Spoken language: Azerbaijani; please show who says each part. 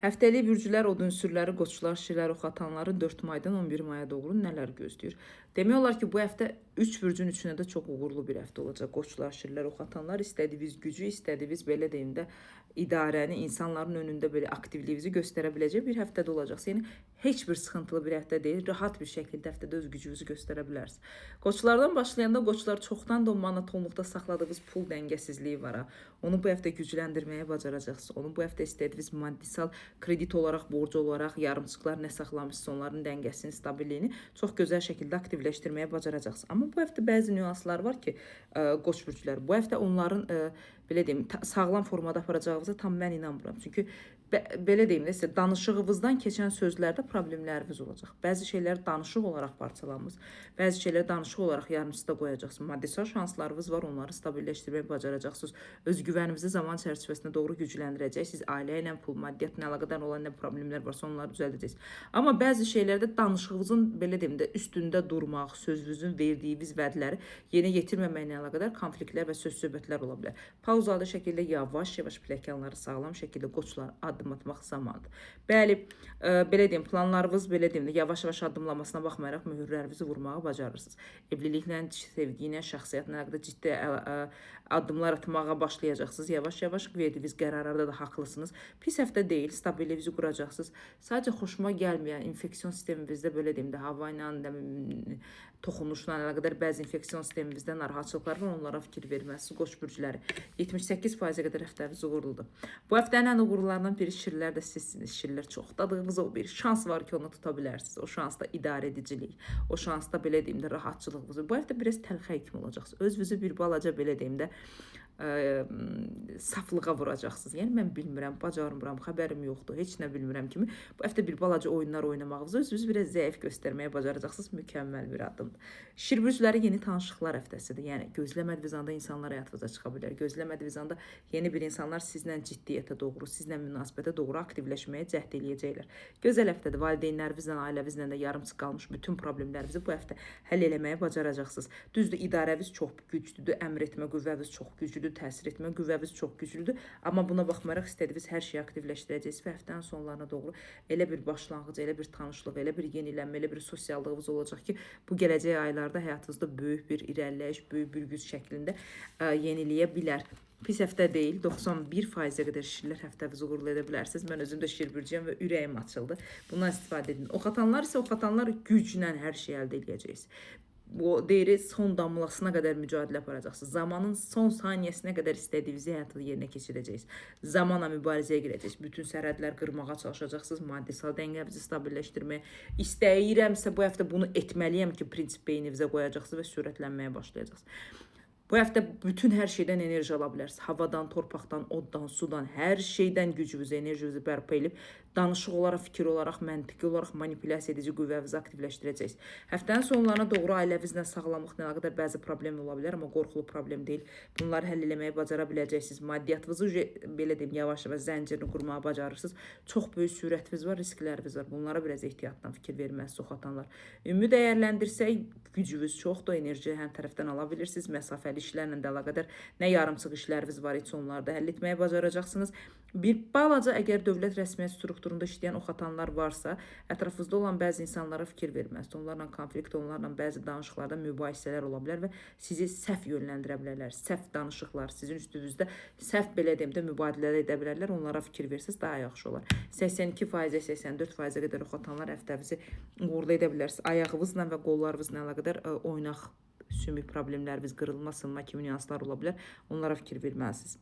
Speaker 1: Həftəlik bürclər, od ünsürləri, qoçlar, şirlər, oxatanları 4 maydan 11 maya doğru nələr gözləyir? Demək olar ki, bu həftə 3 bürcün üçünə də çox uğurlu bir həftə olacaq. Qoçlar, şirlər, oxatanlar istədiyiniz gücü, istədiyiniz belə deyim də idarəni, insanların önündə belə aktivliyinizi göstərə biləcək bir həftədə olacaqsınız. Yəni heç bir sıxıntılı bir həftə deyil. Rahat bir şəkildə həftədə öz gücünüzü göstərə bilərsiniz. Qoçlardan başlayanda qoçlar çoxdan da monotonluqda saxladığınız pul dəngəsizliyi var. Onu bu həftə gücləndirməyə bacaracaqsınız. Onu bu həftə istədiyiniz maddisal kredit olaraq, borc olaraq, yarımçıqlar nə saxlamışsınız, onların dəngəsini, stabilliyini çox gözəl şəkildə aktivləşdirməyə bacaracaqsınız. Amma bu həftə bəzi nüanslar var ki, qoç bürclər, bu həftə onların belə deyim, sağlam formada aparacağınıza tam mən inanmıram. Çünki belə deyim də sizə, danışığınızdan keçən sözlərdə problemləriniz olacaq. Bəzi şeylər danışıq olaraq parçalanmış, bəzi şeylər danışıq olaraq yarımçıda qoyacaqsınız. Maddisal şanslarınız var, onları stabilləşdirməyə bacaracaqsınız. Öz güvəninizi zaman çərçivəsində doğru gücləndirəcəksiniz. Ailə ilə, pul, maddiyyatla əlaqədar olan nə problemlər varsa onları düzəldəcəksiniz. Amma bəzi şeylərdə danışığınızın belə deyim də üstündə durmaq, sözünüzün verdiyiniz vədləri yerinə yetirməməklə əlaqədar konfliktlər və söz-söhbətlər ola bilər. Pauzalı şəkildə yavaş-yavaş pləkanları sağlam şəkildə qoçlar addım atmaq zamanıdır. Bəli, belə deyim, planlarınız belə deyim də yavaş-yavaş addımlamasına baxmayaraq möhürlərinizi vurmağı bacarırsınız. Evliliklə, sevgi ilə, şəxsiyyətlə əlaqədə ciddi addımlar atmağa başlayacaqsınız. Yavaş-yavaş verdiyiniz qərarlarda da haqlısınız. Pis həftə deyil, stabiliyyənizi quracaqsınız. Sadəcə xoşuma gəlməyən infeksiyon sisteminizdə belə deyim də hava ilə, toxunuşla əlaqədar bəzi infeksiyon sisteminizdə narahatçılıqlar var, onlara fikir verməsiniz. Qoç bürcləri 78%-ə qədər həftəniz uğurludur. Bu həftənin ən uğurlarından biri şirlər də sizsiniz. Şirlər çoxdadığınız o bir şans var ki, onu tuta bilərsiniz. O şansda idarə edicilik, o şansda belə deyim də rahatçılığınız. Bu həftə biraz təlxə kimi olacaqsınız. Özünüzü bir balaca belə deyim də saflığa vuracaqsınız. Yəni mən bilmirəm, bacarmıram, xəbərim yoxdur, heç nə bilmirəm kimi. Bu həftə bir balaca oyunlar oynamağınızı, özünüzü biraz zəif göstərməyə bacaracaqsınız. Mükəmməl bir addımdır. Şir bürcləri yeni tanışlıqlar həftəsidir. Yəni gözləmədiyiniz anda insanlar həyatınıza çıxa bilər. Gözləmədiyiniz anda yeni bir insanlar sizlə ciddiyyətə doğru, sizlə münasibətə doğru aktivləşməyə cəhd eləyəcəklər. Gözəl həftədir. Valideynlərinizlə, ailəvinizlə də yarımçıq qalmış bütün problemlərinizi bu həftə həll eləməyə bacaracaqsınız. Düzdür, idarəniz çox güclüdür, əmr etmə qüvvəniz çox güclüdür, təsir etmə qüvvəniz çox güclüdür. Amma buna baxmayaraq istədiyiniz hər şeyi aktivləşdirəcəksiniz və həftənin sonlarına doğru elə bir başlanğıc, elə bir tanışlıq, elə bir yenilənmə, elə bir sosiallığınız olacaq ki, bu gələcək aylarda həyatınızda böyük bir irəliləyiş, böyük bir güc şəklində yeniləyə bilər. Pis həftə deyil, 91%-ə qədər şirlər həftənizi uğurlu edə bilərsiniz. Mən özüm də şir bürcüyəm və ürəyim açıldı. Bundan istifadə edin. Oxatanlar isə oxatanlar güclə hər şeyi əldə edəcəksiniz. Bu deyiri son damlasına qədər mücadilə aparacaqsınız. Zamanın son saniyəsinə qədər istədiyinizi həyatı yerinə keçirəcəksiniz. Zamanla mübarizəyə girəcəksiniz. Bütün sərhədlər qırmağa çalışacaqsınız. Maddisal dəngənizi stabilləşdirməyə. İstəyirəmsə bu həftə bunu etməliyəm ki, prinsip beyninizə qoyacaqsınız və sürətlənməyə başlayacaqsınız. Bu həftə bütün hər şeydən enerji ala bilərsiniz. Havadan, torpaqdan, oddan, sudan, hər şeydən gücünüzü, enerjinizi bərpa edib, danışıq olaraq, fikir olaraq, məntiqi olaraq manipulyasiya edici qüvvənizi aktivləşdirəcəksiniz. Həftənin sonlarına doğru ailəvinizlə sağlamlıqla əlaqədar bəzi problem ola bilər, amma qorxulu problem deyil. Bunları həll eləməyə bacara biləcəksiniz. Maddiyyatınızı belə deyim, yavaş-yavaş zəncirini qurmağa bacarırsınız. Çox böyük sürətiniz var, riskləriniz var. Bunlara biraz ehtiyatdan fikir verməlisiniz, oxatanlar. Ümumi dəyərləndirsək, gücünüz çoxdur, enerji həm tərəfdən ala bilirsiniz, məsafəli işlərlə də əlaqədar nə yarımçıq işləriniz var, heç onları da həll etməyə bacaracaqsınız. Bir balaca əgər dövlət rəsmiyyət strukturunda işləyən oxatanlar varsa, ətrafınızda olan bəzi insanlara fikir verməlisiniz. Onlarla konflikt, onlarla bəzi danışıqlarda mübahisələr ola bilər və sizi səhv yönləndirə bilərlər. Səhv danışıqlar, sizin üstünüzdə səhv belə deyim də mübadilələr edə bilərlər. Onlara fikir versəz daha yaxşı olar. 82%-ə, 84%-ə qədər oxatanlar həftənizi uğurlu edə bilərsiniz. Ayağınızla və qollarınızla əlaqədar oynaq sümük problemləriniz, qırılma, sınma kimi nüanslar ola bilər. Onlara fikir verməlisiniz.